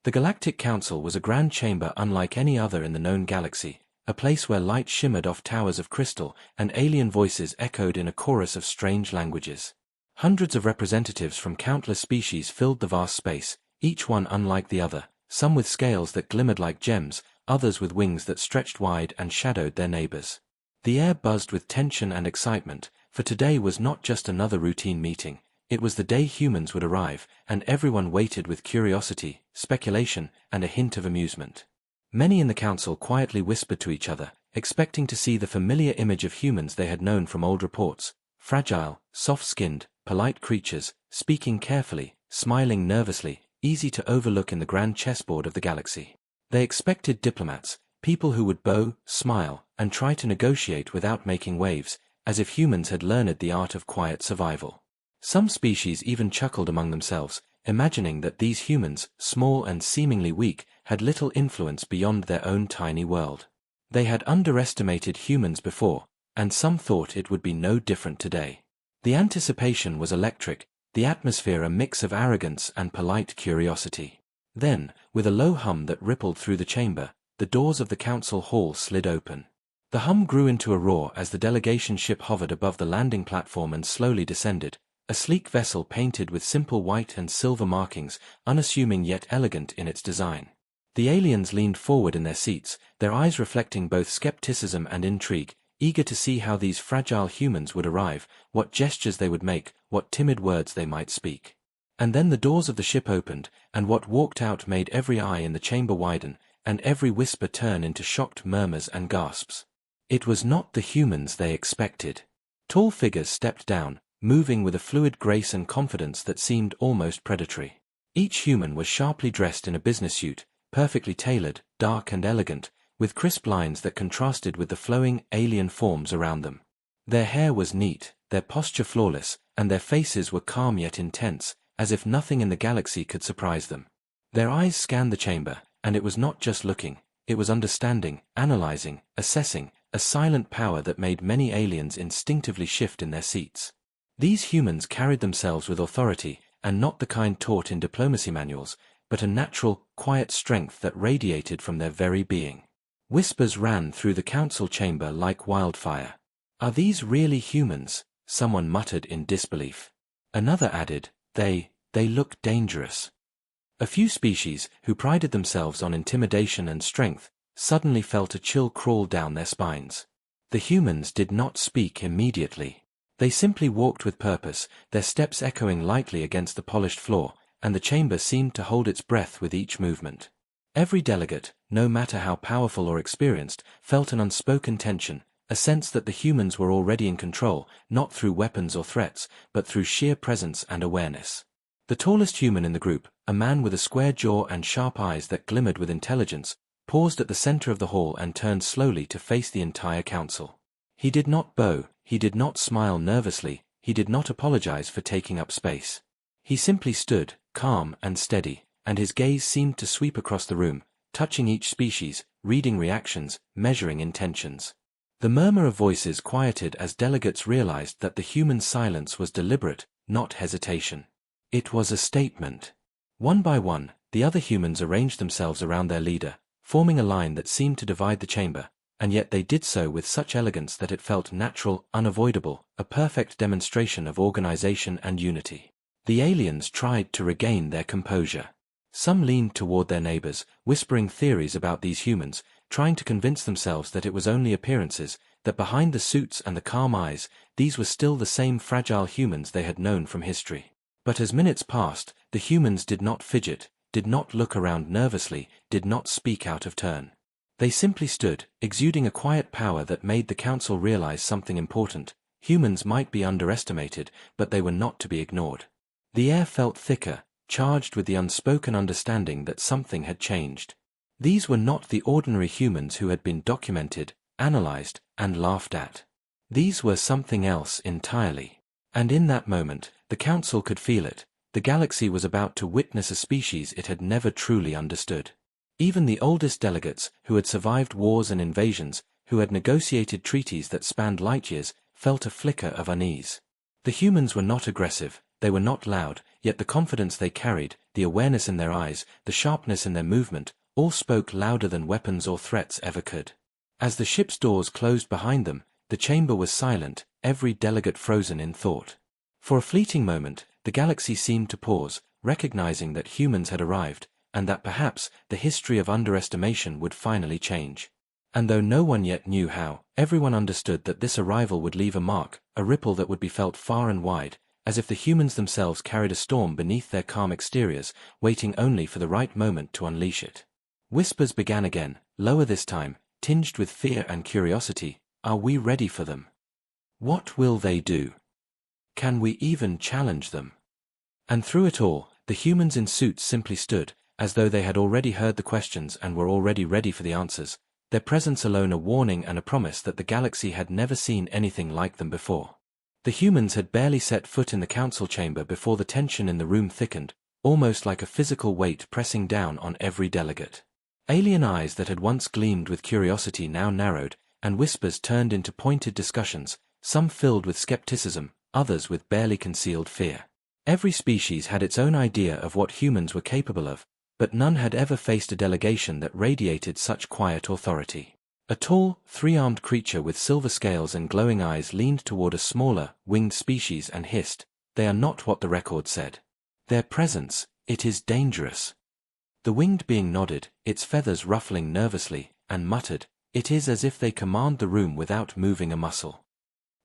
The Galactic Council was a grand chamber unlike any other in the known galaxy, a place where light shimmered off towers of crystal and alien voices echoed in a chorus of strange languages. Hundreds of representatives from countless species filled the vast space, each one unlike the other, some with scales that glimmered like gems, others with wings that stretched wide and shadowed their neighbors. The air buzzed with tension and excitement, for today was not just another routine meeting. It was the day humans would arrive, and everyone waited with curiosity, speculation, and a hint of amusement. Many in the council quietly whispered to each other, expecting to see the familiar image of humans they had known from old reports: fragile, soft-skinned, polite creatures, speaking carefully, smiling nervously, easy to overlook in the grand chessboard of the galaxy. They expected diplomats, people who would bow, smile, and try to negotiate without making waves, as if humans had learned the art of quiet survival. Some species even chuckled among themselves, imagining that these humans, small and seemingly weak, had little influence beyond their own tiny world. They had underestimated humans before, and some thought it would be no different today. The anticipation was electric, the atmosphere a mix of arrogance and polite curiosity. Then, with a low hum that rippled through the chamber, the doors of the council hall slid open. The hum grew into a roar as the delegation ship hovered above the landing platform and slowly descended, a sleek vessel painted with simple white and silver markings, unassuming yet elegant in its design. The aliens leaned forward in their seats, their eyes reflecting both skepticism and intrigue, eager to see how these fragile humans would arrive, what gestures they would make, what timid words they might speak. And then the doors of the ship opened, and what walked out made every eye in the chamber widen, and every whisper turn into shocked murmurs and gasps. It was not the humans they expected. Tall figures stepped down, moving with a fluid grace and confidence that seemed almost predatory. Each human was sharply dressed in a business suit, perfectly tailored, dark and elegant, with crisp lines that contrasted with the flowing, alien forms around them. Their hair was neat, their posture flawless, and their faces were calm yet intense, as if nothing in the galaxy could surprise them. Their eyes scanned the chamber, and it was not just looking, it was understanding, analyzing, assessing, a silent power that made many aliens instinctively shift in their seats. These humans carried themselves with authority, and not the kind taught in diplomacy manuals, but a natural, quiet strength that radiated from their very being. Whispers ran through the council chamber like wildfire. "Are these really humans?" someone muttered in disbelief. Another added, They look dangerous." A few species, who prided themselves on intimidation and strength, suddenly felt a chill crawl down their spines. The humans did not speak immediately. They simply walked with purpose, their steps echoing lightly against the polished floor, and the chamber seemed to hold its breath with each movement. Every delegate, no matter how powerful or experienced, felt an unspoken tension, a sense that the humans were already in control, not through weapons or threats, but through sheer presence and awareness. The tallest human in the group, a man with a square jaw and sharp eyes that glimmered with intelligence, paused at the center of the hall and turned slowly to face the entire council. He did not bow, he did not smile nervously, he did not apologize for taking up space. He simply stood, calm and steady, and his gaze seemed to sweep across the room, touching each species, reading reactions, measuring intentions. The murmur of voices quieted as delegates realized that the human silence was deliberate, not hesitation. It was a statement. One by one, the other humans arranged themselves around their leader, forming a line that seemed to divide the chamber, and yet they did so with such elegance that it felt natural, unavoidable, a perfect demonstration of organization and unity. The aliens tried to regain their composure. Some leaned toward their neighbors, whispering theories about these humans, trying to convince themselves that it was only appearances, that behind the suits and the calm eyes, these were still the same fragile humans they had known from history. But as minutes passed, the humans did not fidget, did not look around nervously, did not speak out of turn. They simply stood, exuding a quiet power that made the council realize something important. Humans might be underestimated, but they were not to be ignored. The air felt thicker, charged with the unspoken understanding that something had changed. These were not the ordinary humans who had been documented, analyzed, and laughed at. These were something else entirely. And in that moment, the council could feel it. The galaxy was about to witness a species it had never truly understood. Even the oldest delegates, who had survived wars and invasions, who had negotiated treaties that spanned light years, felt a flicker of unease. The humans were not aggressive, they were not loud, yet the confidence they carried, the awareness in their eyes, the sharpness in their movement, all spoke louder than weapons or threats ever could. As the ship's doors closed behind them, the chamber was silent, every delegate frozen in thought. For a fleeting moment, the galaxy seemed to pause, recognizing that humans had arrived, and that perhaps the history of underestimation would finally change. And though no one yet knew how, everyone understood that this arrival would leave a mark, a ripple that would be felt far and wide, as if the humans themselves carried a storm beneath their calm exteriors, waiting only for the right moment to unleash it. Whispers began again, lower this time, tinged with fear and curiosity. Are we ready for them? What will they do? Can we even challenge them? And through it all, the humans in suits simply stood, as though they had already heard the questions and were already ready for the answers, their presence alone a warning and a promise that the galaxy had never seen anything like them before. The humans had barely set foot in the council chamber before the tension in the room thickened, almost like a physical weight pressing down on every delegate. Alien eyes that had once gleamed with curiosity now narrowed, and whispers turned into pointed discussions, some filled with skepticism, others with barely concealed fear. Every species had its own idea of what humans were capable of, but none had ever faced a delegation that radiated such quiet authority. A tall, three-armed creature with silver scales and glowing eyes leaned toward a smaller, winged species and hissed, "They are not what the record said. Their presence, it is dangerous." The winged being nodded, its feathers ruffling nervously, and muttered, "It is as if they command the room without moving a muscle."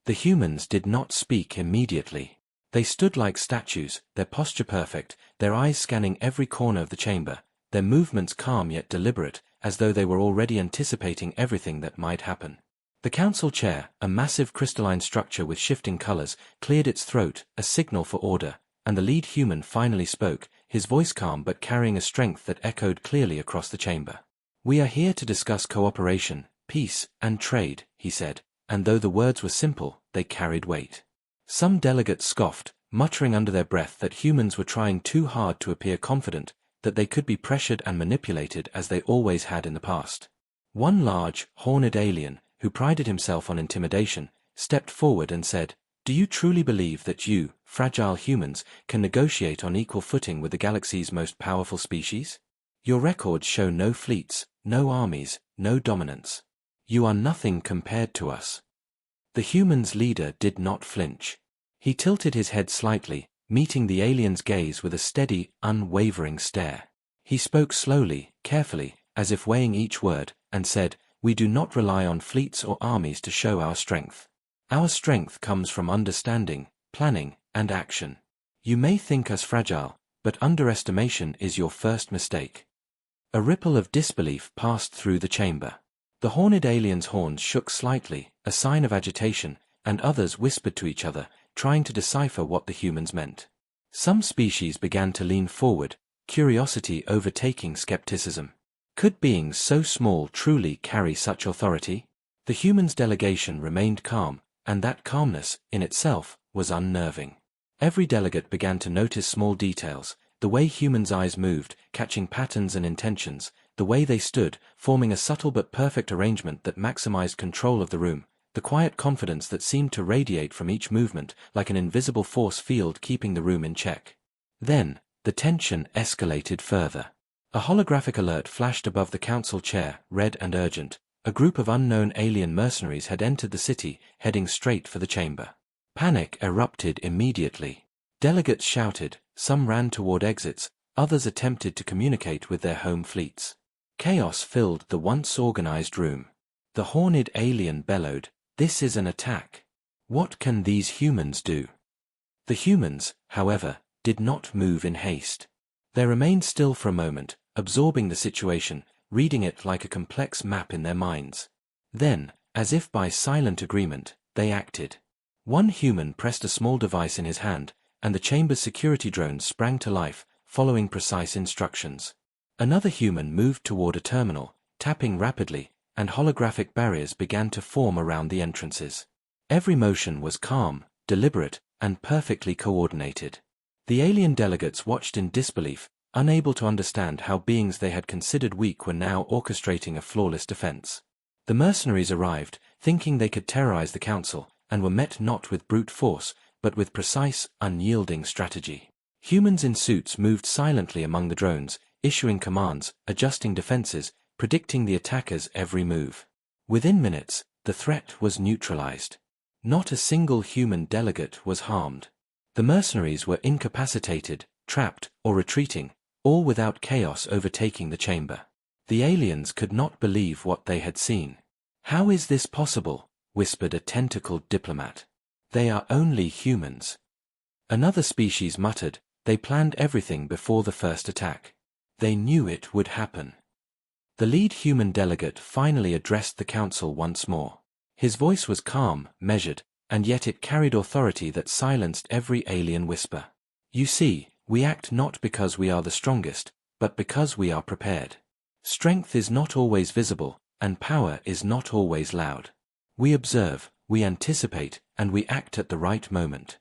The humans did not speak immediately. They stood like statues, their posture perfect, their eyes scanning every corner of the chamber, their movements calm yet deliberate, as though they were already anticipating everything that might happen. The council chair, a massive crystalline structure with shifting colors, cleared its throat, a signal for order, and the lead human finally spoke, his voice calm but carrying a strength that echoed clearly across the chamber. "We are here to discuss cooperation, peace, and trade," he said, and though the words were simple, they carried weight. Some delegates scoffed, muttering under their breath that humans were trying too hard to appear confident, that they could be pressured and manipulated as they always had in the past. One large, horned alien, who prided himself on intimidation, stepped forward and said, "Do you truly believe that you, fragile humans, can negotiate on equal footing with the galaxy's most powerful species? Your records show no fleets, no armies, no dominance. You are nothing compared to us." The human's leader did not flinch. He tilted his head slightly, meeting the alien's gaze with a steady, unwavering stare. He spoke slowly, carefully, as if weighing each word, and said, "We do not rely on fleets or armies to show our strength. Our strength comes from understanding, planning, and action. You may think us fragile, but underestimation is your first mistake." A ripple of disbelief passed through the chamber. The horned alien's horns shook slightly, a sign of agitation, and others whispered to each other, trying to decipher what the humans meant. Some species began to lean forward, curiosity overtaking skepticism. Could beings so small truly carry such authority? The humans' delegation remained calm, and that calmness, in itself, was unnerving. Every delegate began to notice small details, the way humans' eyes moved, catching patterns and intentions, the way they stood, forming a subtle but perfect arrangement that maximized control of the room, the quiet confidence that seemed to radiate from each movement like an invisible force field keeping the room in check. Then, the tension escalated further. A holographic alert flashed above the council chair, red and urgent. A group of unknown alien mercenaries had entered the city, heading straight for the chamber. Panic erupted immediately. Delegates shouted, some ran toward exits, others attempted to communicate with their home fleets. Chaos filled the once organized room. The horned alien bellowed, "This is an attack. What can these humans do?" The humans, however, did not move in haste. They remained still for a moment, absorbing the situation, reading it like a complex map in their minds. Then, as if by silent agreement, they acted. One human pressed a small device in his hand, and the chamber's security drone sprang to life, following precise instructions. Another human moved toward a terminal, tapping rapidly, and holographic barriers began to form around the entrances. Every motion was calm, deliberate, and perfectly coordinated. The alien delegates watched in disbelief, unable to understand how beings they had considered weak were now orchestrating a flawless defense. The mercenaries arrived, thinking they could terrorize the council, and were met not with brute force, but with precise, unyielding strategy. Humans in suits moved silently among the drones, issuing commands, adjusting defenses, predicting the attacker's every move. Within minutes, the threat was neutralized. Not a single human delegate was harmed. The mercenaries were incapacitated, trapped, or retreating, all without chaos overtaking the chamber. The aliens could not believe what they had seen. "How is this possible?" whispered a tentacled diplomat. "They are only humans." Another species muttered, "They planned everything before the first attack. They knew it would happen." The lead human delegate finally addressed the council once more. His voice was calm, measured, and yet it carried authority that silenced every alien whisper. "You see, we act not because we are the strongest, but because we are prepared. Strength is not always visible, and power is not always loud. We observe, we anticipate, and we act at the right moment."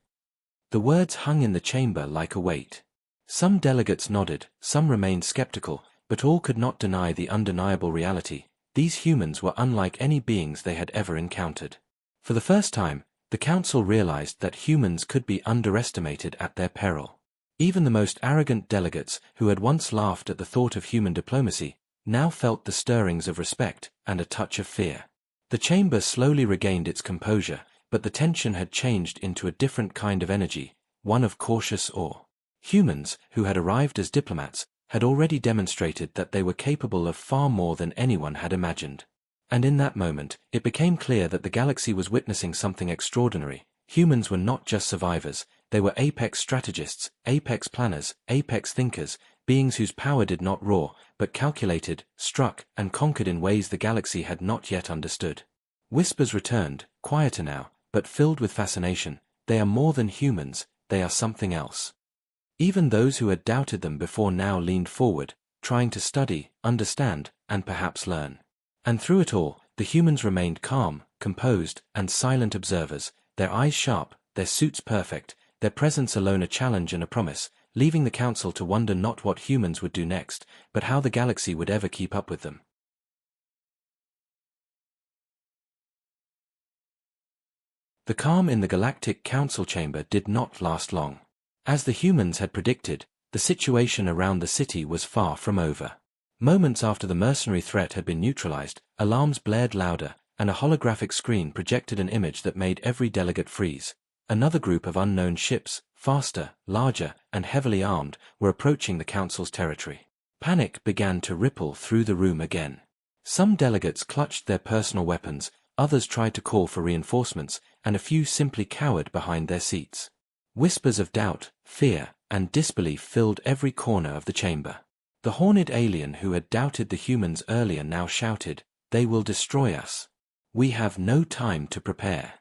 The words hung in the chamber like a weight. Some delegates nodded, some remained skeptical, but all could not deny the undeniable reality. These humans were unlike any beings they had ever encountered. For the first time, the council realized that humans could be underestimated at their peril. Even the most arrogant delegates, who had once laughed at the thought of human diplomacy, now felt the stirrings of respect and a touch of fear. The chamber slowly regained its composure, but the tension had changed into a different kind of energy, one of cautious awe. Humans, who had arrived as diplomats, had already demonstrated that they were capable of far more than anyone had imagined. And in that moment, it became clear that the galaxy was witnessing something extraordinary. Humans were not just survivors, they were apex strategists, apex planners, apex thinkers, beings whose power did not roar, but calculated, struck, and conquered in ways the galaxy had not yet understood. Whispers returned, quieter now, but filled with fascination. "They are more than humans, they are something else." Even those who had doubted them before now leaned forward, trying to study, understand, and perhaps learn. And through it all, the humans remained calm, composed, and silent observers, their eyes sharp, their suits perfect, their presence alone a challenge and a promise, leaving the council to wonder not what humans would do next, but how the galaxy would ever keep up with them. The calm in the Galactic Council chamber did not last long. As the humans had predicted, the situation around the city was far from over. Moments after the mercenary threat had been neutralized, alarms blared louder, and a holographic screen projected an image that made every delegate freeze. Another group of unknown ships, faster, larger, and heavily armed, were approaching the council's territory. Panic began to ripple through the room again. Some delegates clutched their personal weapons, others tried to call for reinforcements, and a few simply cowered behind their seats. Whispers of doubt, fear, and disbelief filled every corner of the chamber. The horned alien who had doubted the humans earlier now shouted, "They will destroy us. We have no time to prepare."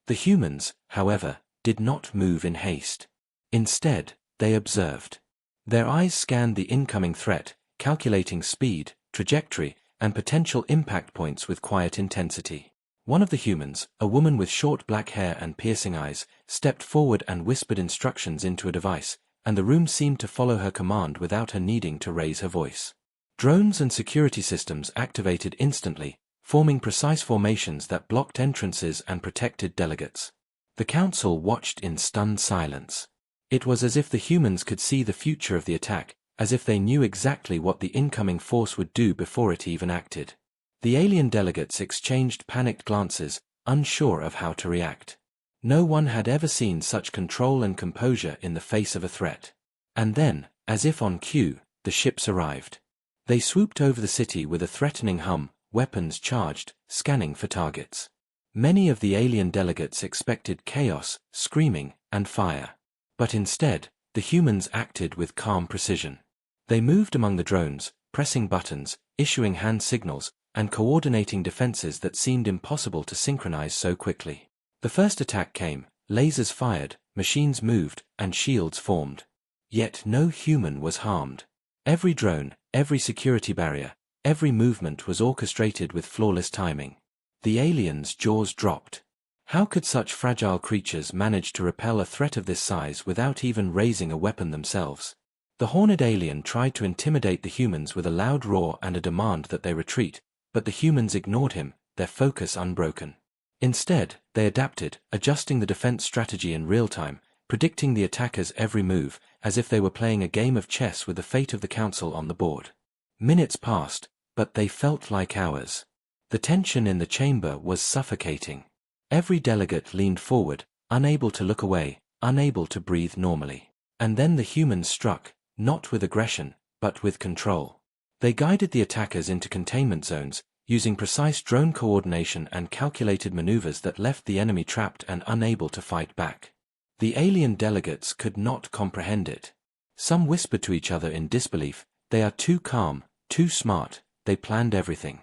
The humans, however, did not move in haste. Instead, they observed. Their eyes scanned the incoming threat, calculating speed, trajectory, and potential impact points with quiet intensity. One of the humans, a woman with short black hair and piercing eyes, stepped forward and whispered instructions into a device, and the room seemed to follow her command without her needing to raise her voice. Drones and security systems activated instantly, forming precise formations that blocked entrances and protected delegates. The council watched in stunned silence. It was as if the humans could see the future of the attack, as if they knew exactly what the incoming force would do before it even acted. The alien delegates exchanged panicked glances, unsure of how to react. No one had ever seen such control and composure in the face of a threat. And then, as if on cue, the ships arrived. They swooped over the city with a threatening hum, weapons charged, scanning for targets. Many of the alien delegates expected chaos, screaming, and fire. But instead, the humans acted with calm precision. They moved among the drones, pressing buttons, issuing hand signals, and coordinating defenses that seemed impossible to synchronize so quickly. The first attack came, lasers fired, machines moved, and shields formed. Yet no human was harmed. Every drone, every security barrier, every movement was orchestrated with flawless timing. The aliens' jaws dropped. How could such fragile creatures manage to repel a threat of this size without even raising a weapon themselves? The horned alien tried to intimidate the humans with a loud roar and a demand that they retreat, but the humans ignored him, their focus unbroken. Instead, they adapted, adjusting the defense strategy in real time, predicting the attackers' every move, as if they were playing a game of chess with the fate of the council on the board. Minutes passed, but they felt like hours. The tension in the chamber was suffocating. Every delegate leaned forward, unable to look away, unable to breathe normally. And then the humans struck, not with aggression, but with control. They guided the attackers into containment zones, using precise drone coordination and calculated maneuvers that left the enemy trapped and unable to fight back. The alien delegates could not comprehend it. Some whispered to each other in disbelief, "They are too calm, too smart, they planned everything."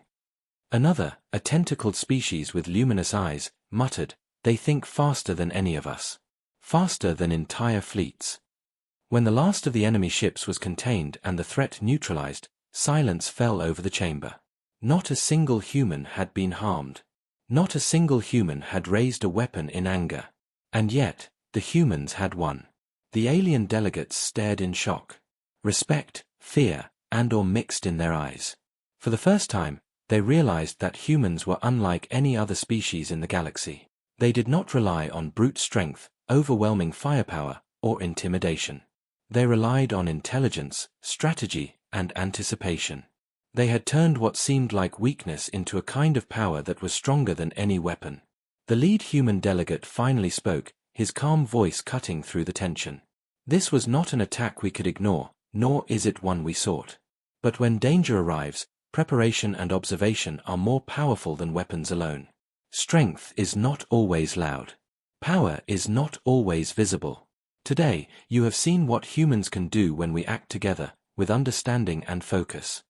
Another, a tentacled species with luminous eyes, muttered, "They think faster than any of us. Faster than entire fleets." When the last of the enemy ships was contained and the threat neutralized, silence fell over the chamber. Not a single human had been harmed. Not a single human had raised a weapon in anger. And yet, the humans had won. The alien delegates stared in shock. Respect, fear, and/or mixed in their eyes. For the first time, they realized that humans were unlike any other species in the galaxy. They did not rely on brute strength, overwhelming firepower, or intimidation. They relied on intelligence, strategy, and anticipation. They had turned what seemed like weakness into a kind of power that was stronger than any weapon. The lead human delegate finally spoke, his calm voice cutting through the tension. "This was not an attack we could ignore, nor is it one we sought. But when danger arrives, preparation and observation are more powerful than weapons alone. Strength is not always loud. Power is not always visible. Today, you have seen what humans can do when we act together, with understanding and focus."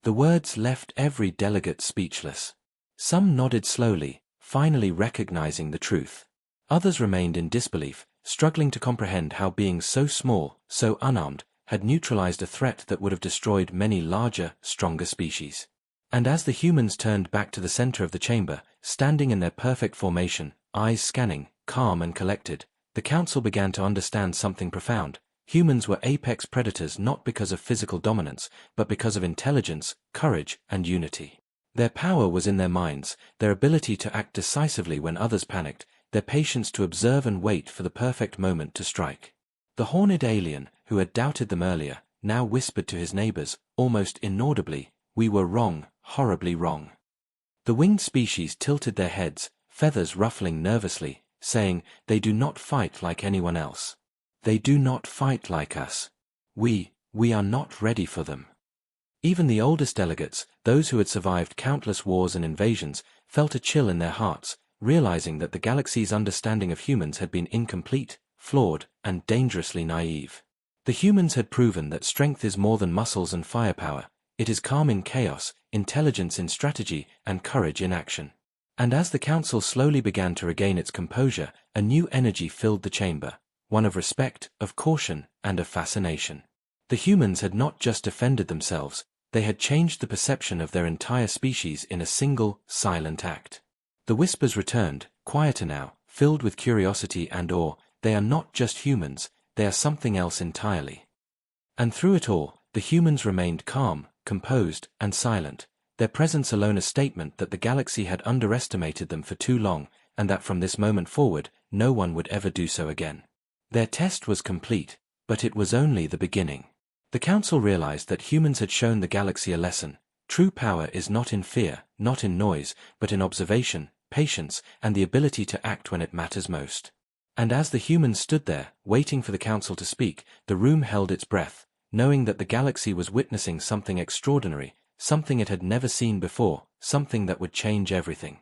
The words left every delegate speechless. Some nodded slowly, finally recognizing the truth. Others remained in disbelief, struggling to comprehend how being so small, so unarmed, had neutralized a threat that would have destroyed many larger, stronger species. And as the humans turned back to the center of the chamber, standing in their perfect formation, eyes scanning, calm and collected, the council began to understand something profound. Humans were apex predators not because of physical dominance, but because of intelligence, courage, and unity. Their power was in their minds, their ability to act decisively when others panicked, their patience to observe and wait for the perfect moment to strike. The horned alien, who had doubted them earlier, now whispered to his neighbors, almost inaudibly, "We were wrong, horribly wrong." The winged species tilted their heads, feathers ruffling nervously, saying, "They do not fight like anyone else. They do not fight like us. We are not ready for them." Even the oldest delegates, those who had survived countless wars and invasions, felt a chill in their hearts, realizing that the galaxy's understanding of humans had been incomplete, flawed, and dangerously naive. The humans had proven that strength is more than muscles and firepower. It is calm in chaos, intelligence in strategy, and courage in action. And as the council slowly began to regain its composure, a new energy filled the chamber, one of respect, of caution, and of fascination. The humans had not just defended themselves, they had changed the perception of their entire species in a single, silent act. The whispers returned, quieter now, filled with curiosity and awe. "They are not just humans, they are something else entirely." And through it all, the humans remained calm, composed, and silent, their presence alone a statement that the galaxy had underestimated them for too long, and that from this moment forward, no one would ever do so again. Their test was complete, but it was only the beginning. The council realized that humans had shown the galaxy a lesson. True power is not in fear, not in noise, but in observation, patience, and the ability to act when it matters most. And as the humans stood there, waiting for the council to speak, the room held its breath, knowing that the galaxy was witnessing something extraordinary, something it had never seen before, something that would change everything.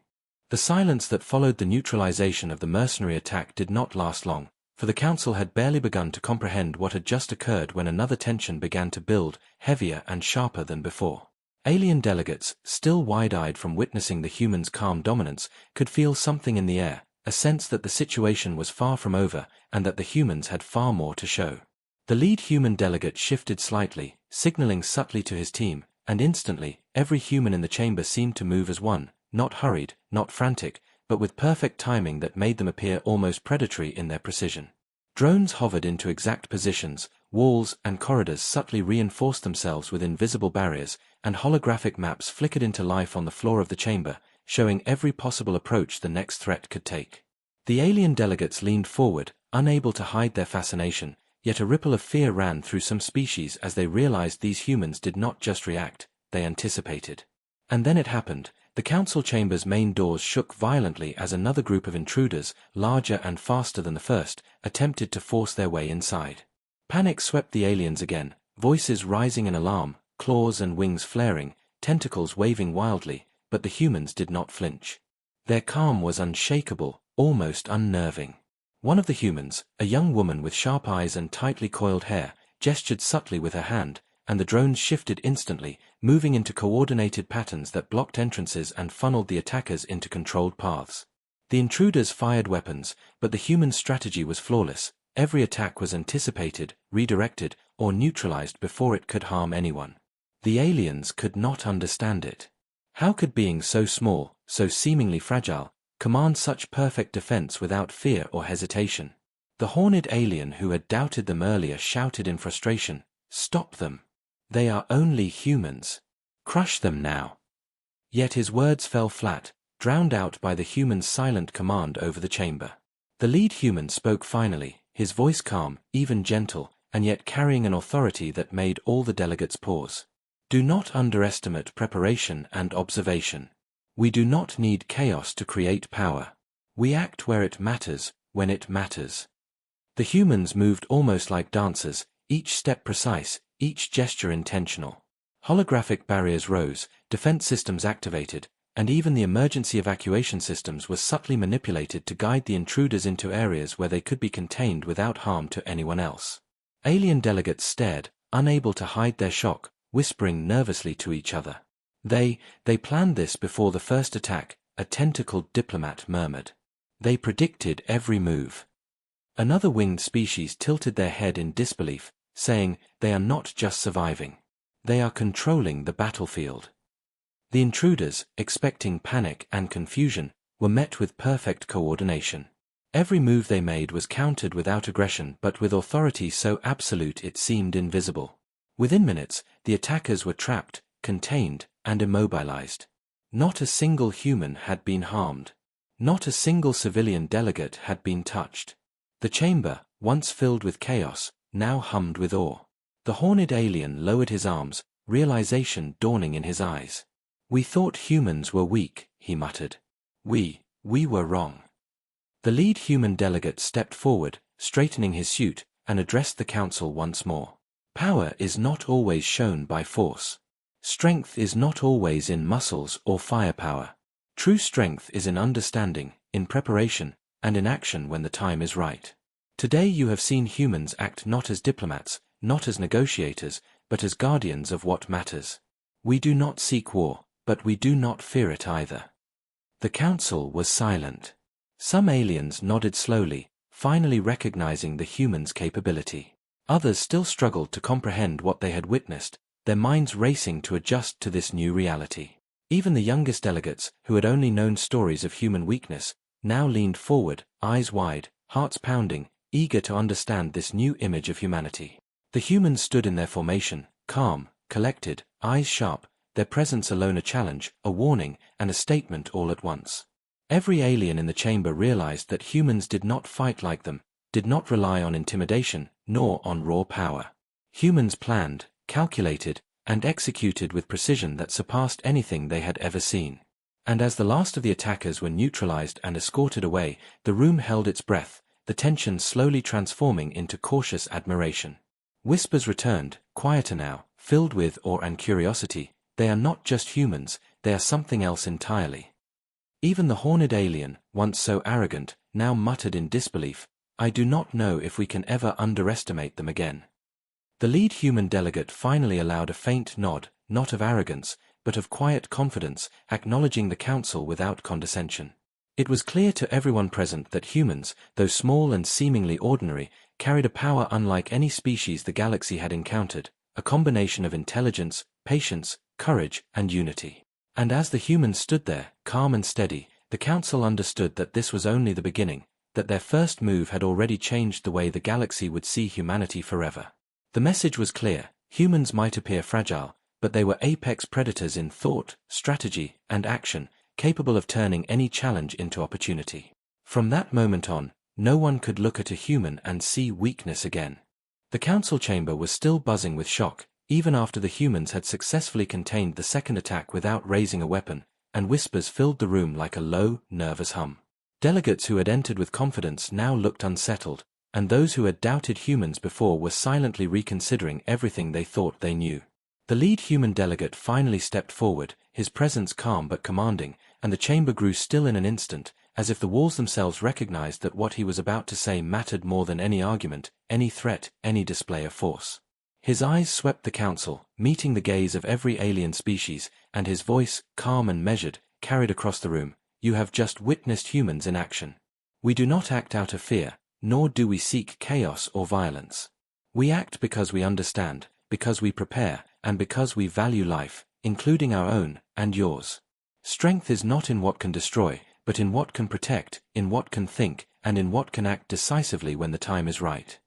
The silence that followed the neutralization of the mercenary attack did not last long, for the council had barely begun to comprehend what had just occurred when another tension began to build, heavier and sharper than before. Alien delegates, still wide-eyed from witnessing the humans' calm dominance, could feel something in the air, a sense that the situation was far from over, and that the humans had far more to show. The lead human delegate shifted slightly, signaling subtly to his team, and instantly, every human in the chamber seemed to move as one, not hurried, not frantic, but with perfect timing that made them appear almost predatory in their precision. Drones hovered into exact positions, walls and corridors subtly reinforced themselves with invisible barriers, and holographic maps flickered into life on the floor of the chamber, showing every possible approach the next threat could take. The alien delegates leaned forward, unable to hide their fascination, yet a ripple of fear ran through some species as they realized these humans did not just react, they anticipated. And then it happened. The council chamber's main doors shook violently as another group of intruders, larger and faster than the first, attempted to force their way inside. Panic swept the aliens again, voices rising in alarm, claws and wings flaring, tentacles waving wildly, but the humans did not flinch. Their calm was unshakable, almost unnerving. One of the humans, a young woman with sharp eyes and tightly coiled hair, gestured subtly with her hand, and the drones shifted instantly, moving into coordinated patterns that blocked entrances and funneled the attackers into controlled paths. The intruders fired weapons, but the human strategy was flawless. Every attack was anticipated, redirected, or neutralized before it could harm anyone. The aliens could not understand it. How could beings so small, so seemingly fragile, command such perfect defense without fear or hesitation? The horned alien who had doubted them earlier shouted in frustration, "Stop them! They are only humans. Crush them now." Yet his words fell flat, drowned out by the human's silent command over the chamber. The lead human spoke finally, his voice calm, even gentle, and yet carrying an authority that made all the delegates pause. "Do not underestimate preparation and observation. We do not need chaos to create power. We act where it matters, when it matters." The humans moved almost like dancers, each step precise, each gesture intentional. Holographic barriers rose, defense systems activated, and even the emergency evacuation systems were subtly manipulated to guide the intruders into areas where they could be contained without harm to anyone else. Alien delegates stared, unable to hide their shock, whispering nervously to each other. They planned this before the first attack," a tentacled diplomat murmured. "They predicted every move." Another winged species tilted their head in disbelief, saying, "They are not just surviving. They are controlling the battlefield." The intruders, expecting panic and confusion, were met with perfect coordination. Every move they made was countered without aggression but with authority so absolute it seemed invisible. Within minutes, the attackers were trapped, contained, and immobilized. Not a single human had been harmed. Not a single civilian delegate had been touched. The chamber, once filled with chaos, now hummed with awe. The horned alien lowered his arms, realization dawning in his eyes. "We thought humans were weak," he muttered. We were wrong." The lead human delegate stepped forward, straightening his suit, and addressed the council once more. "Power is not always shown by force. Strength is not always in muscles or firepower. True strength is in understanding, in preparation, and in action when the time is right. Today you have seen humans act not as diplomats, not as negotiators, but as guardians of what matters. We do not seek war, but we do not fear it either." The council was silent. Some aliens nodded slowly, finally recognizing the humans' capability. Others still struggled to comprehend what they had witnessed, their minds racing to adjust to this new reality. Even the youngest delegates, who had only known stories of human weakness, now leaned forward, eyes wide, hearts pounding, eager to understand this new image of humanity. The humans stood in their formation, calm, collected, eyes sharp, their presence alone a challenge, a warning, and a statement all at once. Every alien in the chamber realized that humans did not fight like them, did not rely on intimidation, nor on raw power. Humans planned, calculated, and executed with precision that surpassed anything they had ever seen. And as the last of the attackers were neutralized and escorted away, the room held its breath, the tension slowly transforming into cautious admiration. Whispers returned, quieter now, filled with awe and curiosity. "They are not just humans, they are something else entirely." Even the horned alien, once so arrogant, now muttered in disbelief, "I do not know if we can ever underestimate them again." The lead human delegate finally allowed a faint nod, not of arrogance, but of quiet confidence, acknowledging the council without condescension. It was clear to everyone present that humans, though small and seemingly ordinary, carried a power unlike any species the galaxy had encountered, a combination of intelligence, patience, courage, and unity. And as the humans stood there, calm and steady, the council understood that this was only the beginning, that their first move had already changed the way the galaxy would see humanity forever. The message was clear: humans might appear fragile, but they were apex predators in thought, strategy, and action, capable of turning any challenge into opportunity. From that moment on, No one could look at a human and see weakness again. The council chamber was still buzzing with shock, even after the humans had successfully contained the second attack without raising a weapon, and whispers filled the room like a low, nervous hum. Delegates who had entered with confidence now looked unsettled, and those who had doubted humans before were silently reconsidering everything they thought they knew. The lead human delegate finally stepped forward, his presence calm but commanding, and the chamber grew still in an instant, as if the walls themselves recognized that what he was about to say mattered more than any argument, any threat, any display of force. His eyes swept the council, meeting the gaze of every alien species, and his voice, calm and measured, carried across the room. You have just witnessed humans in action. We do not act out of fear, nor do we seek chaos or violence. We act because we understand, because we prepare, and because we value life, including our own and yours. Strength is not in what can destroy, but in what can protect, in what can think, and in what can act decisively when the time is right.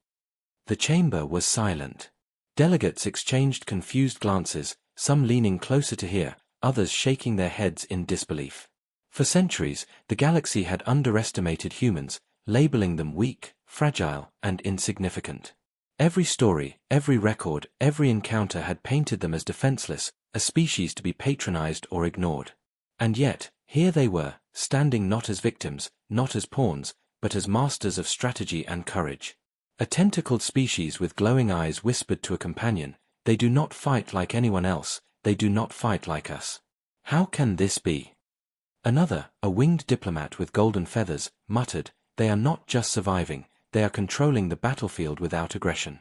The chamber was silent. Delegates exchanged confused glances, some leaning closer to hear, others shaking their heads in disbelief. For centuries, the galaxy had underestimated humans, labeling them weak, fragile, and insignificant. Every story, every record, every encounter had painted them as defenseless, a species to be patronized or ignored. And yet, here they were, standing not as victims, not as pawns, but as masters of strategy and courage. A tentacled species with glowing eyes whispered to a companion, "They do not fight like anyone else, they do not fight like us. How can this be?" Another, a winged diplomat with golden feathers, muttered, "They are not just surviving, they are controlling the battlefield without aggression."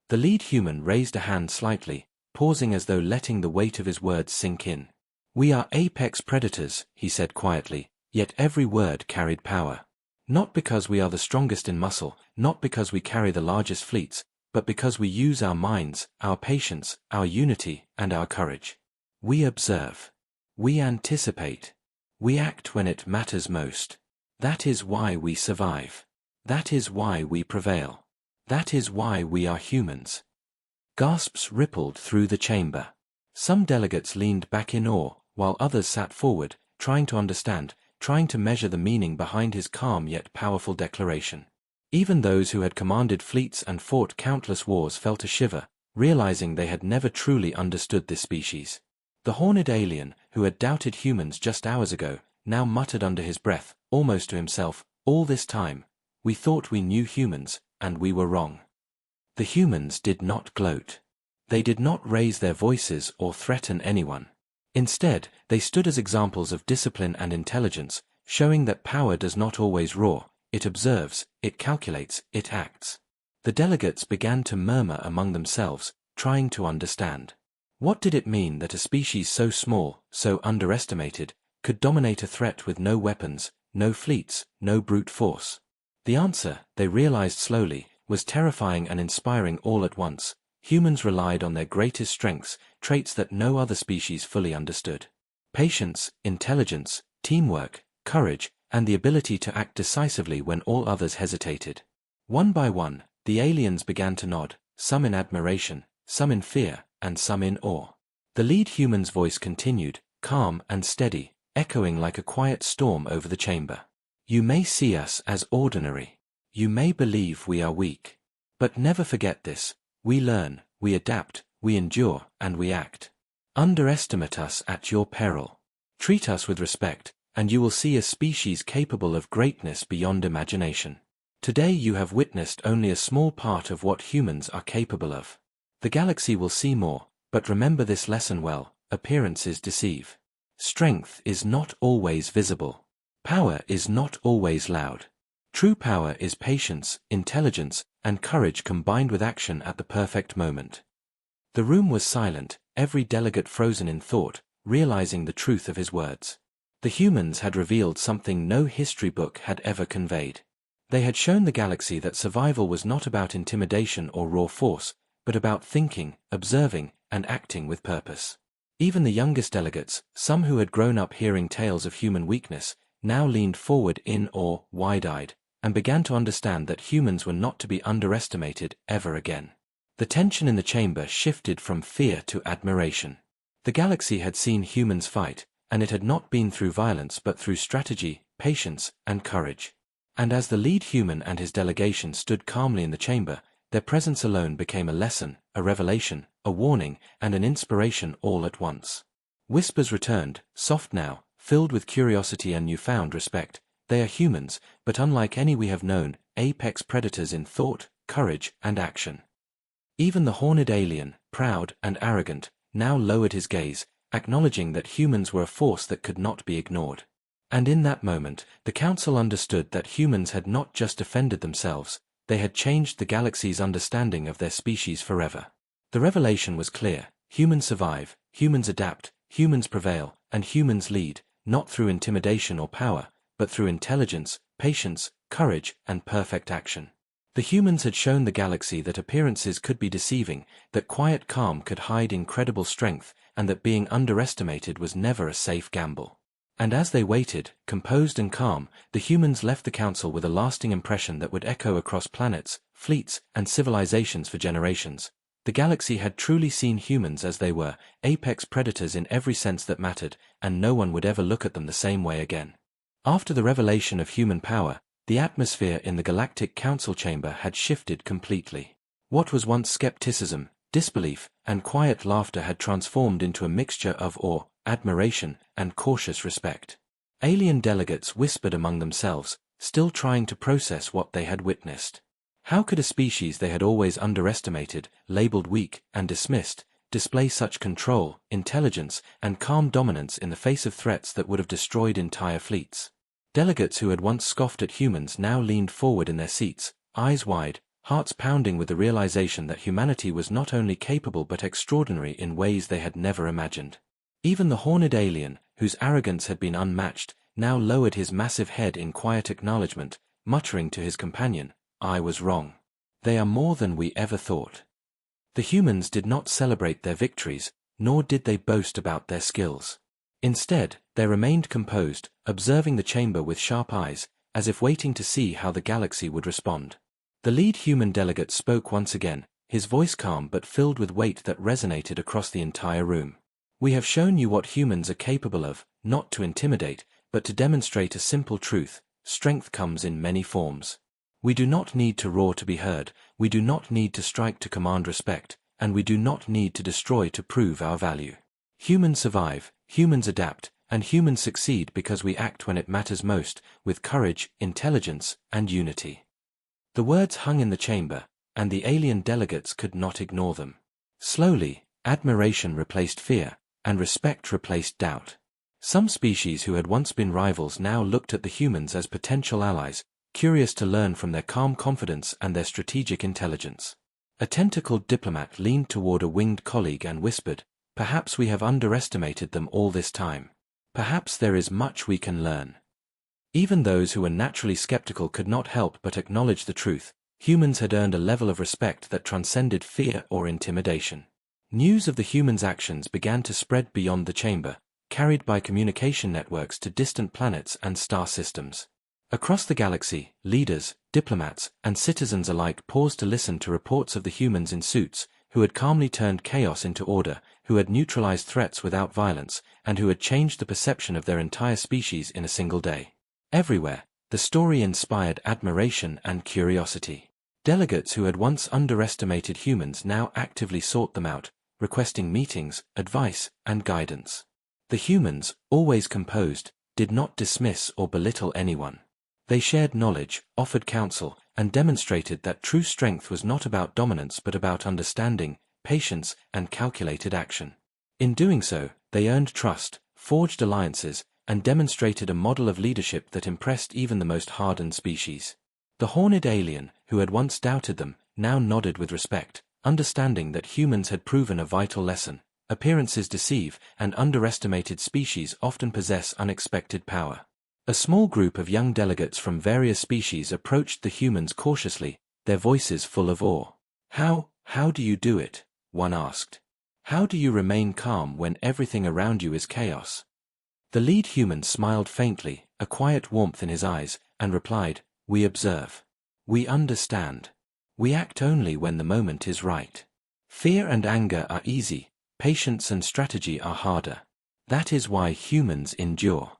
The lead human raised a hand slightly, pausing as though letting the weight of his words sink in. "We are apex predators," he said quietly, yet every word carried power. "Not because we are the strongest in muscle, not because we carry the largest fleets, but because we use our minds, our patience, our unity, and our courage. We observe. We anticipate. We act when it matters most. That is why we survive. That is why we prevail. That is why we are humans." Gasps rippled through the chamber. Some delegates leaned back in awe, while others sat forward, trying to understand, trying to measure the meaning behind his calm yet powerful declaration. Even those who had commanded fleets and fought countless wars felt a shiver, realizing they had never truly understood this species. The horned alien, who had doubted humans just hours ago, now muttered under his breath, almost to himself, "All this time, we thought we knew humans, and we were wrong." The humans did not gloat. They did not raise their voices or threaten anyone. Instead, they stood as examples of discipline and intelligence, showing that power does not always roar, it observes, it calculates, it acts. The delegates began to murmur among themselves, trying to understand. What did it mean that a species so small, so underestimated, could dominate a threat with no weapons, no fleets, no brute force? The answer, they realized slowly, was terrifying and inspiring all at once. Humans relied on their greatest strengths, traits that no other species fully understood. Patience, intelligence, teamwork, courage, and the ability to act decisively when all others hesitated. One by one, the aliens began to nod, some in admiration, some in fear, and some in awe. The lead human's voice continued, calm and steady, echoing like a quiet storm over the chamber. "You may see us as ordinary. You may believe we are weak. But never forget this. We learn, we adapt, we endure, and we act. Underestimate us at your peril. Treat us with respect, and you will see a species capable of greatness beyond imagination. Today you have witnessed only a small part of what humans are capable of. The galaxy will see more, but remember this lesson well: appearances deceive. Strength is not always visible. Power is not always loud. True power is patience, intelligence, and courage combined with action at the perfect moment." The room was silent, every delegate frozen in thought, realizing the truth of his words. The humans had revealed something no history book had ever conveyed. They had shown the galaxy that survival was not about intimidation or raw force, but about thinking, observing, and acting with purpose. Even the youngest delegates, some who had grown up hearing tales of human weakness, now leaned forward in awe, wide-eyed, and began to understand that humans were not to be underestimated ever again. The tension in the chamber shifted from fear to admiration. The galaxy had seen humans fight, and it had not been through violence but through strategy, patience, and courage. And as the lead human and his delegation stood calmly in the chamber, their presence alone became a lesson, a revelation, a warning, and an inspiration all at once. Whispers returned, soft now, filled with curiosity and newfound respect. They are humans, but unlike any we have known, apex predators in thought, courage, and action. Even the horned alien, proud and arrogant, now lowered his gaze, acknowledging that humans were a force that could not be ignored. And in that moment, the Council understood that humans had not just defended themselves, they had changed the galaxy's understanding of their species forever. The revelation was clear: humans survive, humans adapt, humans prevail, and humans lead, not through intimidation or power, but through intelligence, patience, courage, and perfect action. The humans had shown the galaxy that appearances could be deceiving, that quiet calm could hide incredible strength, and that being underestimated was never a safe gamble. And as they waited, composed and calm, the humans left the Council with a lasting impression that would echo across planets, fleets, and civilizations for generations. The galaxy had truly seen humans as they were, apex predators in every sense that mattered, and no one would ever look at them the same way again. After the revelation of human power, the atmosphere in the Galactic Council chamber had shifted completely. What was once skepticism, disbelief, and quiet laughter had transformed into a mixture of awe, admiration, and cautious respect. Alien delegates whispered among themselves, still trying to process what they had witnessed. How could a species they had always underestimated, labeled weak, and dismissed, display such control, intelligence, and calm dominance in the face of threats that would have destroyed entire fleets? Delegates who had once scoffed at humans now leaned forward in their seats, eyes wide, hearts pounding with the realization that humanity was not only capable but extraordinary in ways they had never imagined. Even the horned alien, whose arrogance had been unmatched, now lowered his massive head in quiet acknowledgement, muttering to his companion, "I was wrong. They are more than we ever thought." The humans did not celebrate their victories, nor did they boast about their skills. Instead, they remained composed, observing the chamber with sharp eyes, as if waiting to see how the galaxy would respond. The lead human delegate spoke once again, his voice calm but filled with weight that resonated across the entire room. "We have shown you what humans are capable of, not to intimidate, but to demonstrate a simple truth: strength comes in many forms. We do not need to roar to be heard, we do not need to strike to command respect, and we do not need to destroy to prove our value. Humans survive, humans adapt, and humans succeed because we act when it matters most, with courage, intelligence, and unity." The words hung in the chamber, and the alien delegates could not ignore them. Slowly, admiration replaced fear, and respect replaced doubt. Some species who had once been rivals now looked at the humans as potential allies, curious to learn from their calm confidence and their strategic intelligence. A tentacled diplomat leaned toward a winged colleague and whispered, "Perhaps we have underestimated them all this time. Perhaps there is much we can learn." Even those who were naturally skeptical could not help but acknowledge the truth: humans had earned a level of respect that transcended fear or intimidation. News of the humans' actions began to spread beyond the chamber, carried by communication networks to distant planets and star systems. Across the galaxy, leaders, diplomats, and citizens alike paused to listen to reports of the humans in suits, who had calmly turned chaos into order, who had neutralized threats without violence, and who had changed the perception of their entire species in a single day. Everywhere, the story inspired admiration and curiosity. Delegates who had once underestimated humans now actively sought them out, requesting meetings, advice, and guidance. The humans, always composed, did not dismiss or belittle anyone. They shared knowledge, offered counsel, and demonstrated that true strength was not about dominance but about understanding, patience, and calculated action. In doing so, they earned trust, forged alliances, and demonstrated a model of leadership that impressed even the most hardened species. The horned alien, who had once doubted them, now nodded with respect, understanding that humans had proven a vital lesson: appearances deceive, and underestimated species often possess unexpected power. A small group of young delegates from various species approached the humans cautiously, their voices full of awe. How do you do it?" one asked. "How do you remain calm when everything around you is chaos?" The lead human smiled faintly, a quiet warmth in his eyes, and replied, "We observe. We understand. We act only when the moment is right. Fear and anger are easy, patience and strategy are harder. That is why humans endure."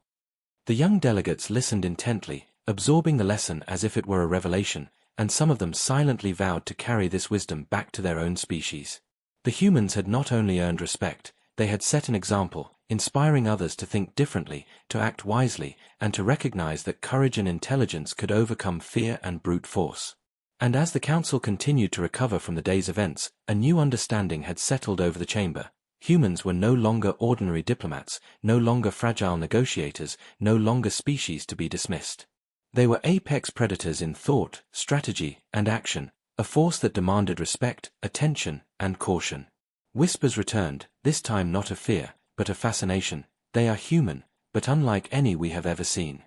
The young delegates listened intently, absorbing the lesson as if it were a revelation, and some of them silently vowed to carry this wisdom back to their own species. The humans had not only earned respect, they had set an example, inspiring others to think differently, to act wisely, and to recognize that courage and intelligence could overcome fear and brute force. And as the council continued to recover from the day's events, a new understanding had settled over the chamber. Humans were no longer ordinary diplomats, no longer fragile negotiators, no longer species to be dismissed. They were apex predators in thought, strategy, and action, a force that demanded respect, attention, and caution. Whispers returned, this time not of fear, but of fascination. They are human, but unlike any we have ever seen.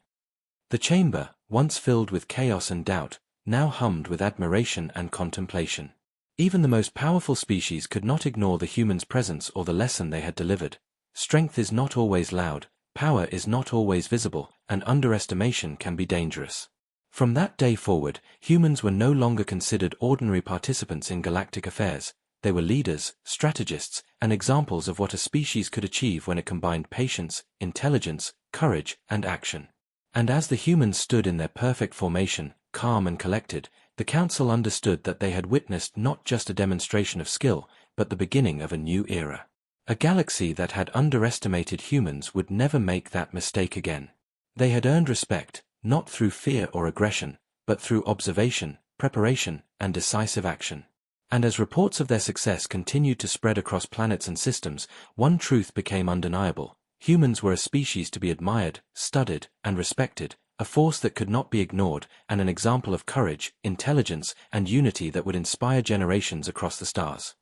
The chamber, once filled with chaos and doubt, now hummed with admiration and contemplation. Even the most powerful species could not ignore the human's presence or the lesson they had delivered. Strength is not always loud, power is not always visible, and underestimation can be dangerous. From that day forward, humans were no longer considered ordinary participants in galactic affairs. They were leaders, strategists, and examples of what a species could achieve when it combined patience, intelligence, courage, and action. And as the humans stood in their perfect formation, calm and collected, the council understood that they had witnessed not just a demonstration of skill, but the beginning of a new era. A galaxy that had underestimated humans would never make that mistake again. They had earned respect, not through fear or aggression, but through observation, preparation, and decisive action. And as reports of their success continued to spread across planets and systems, one truth became undeniable. Humans were a species to be admired, studied, and respected, a force that could not be ignored, and an example of courage, intelligence, and unity that would inspire generations across the stars.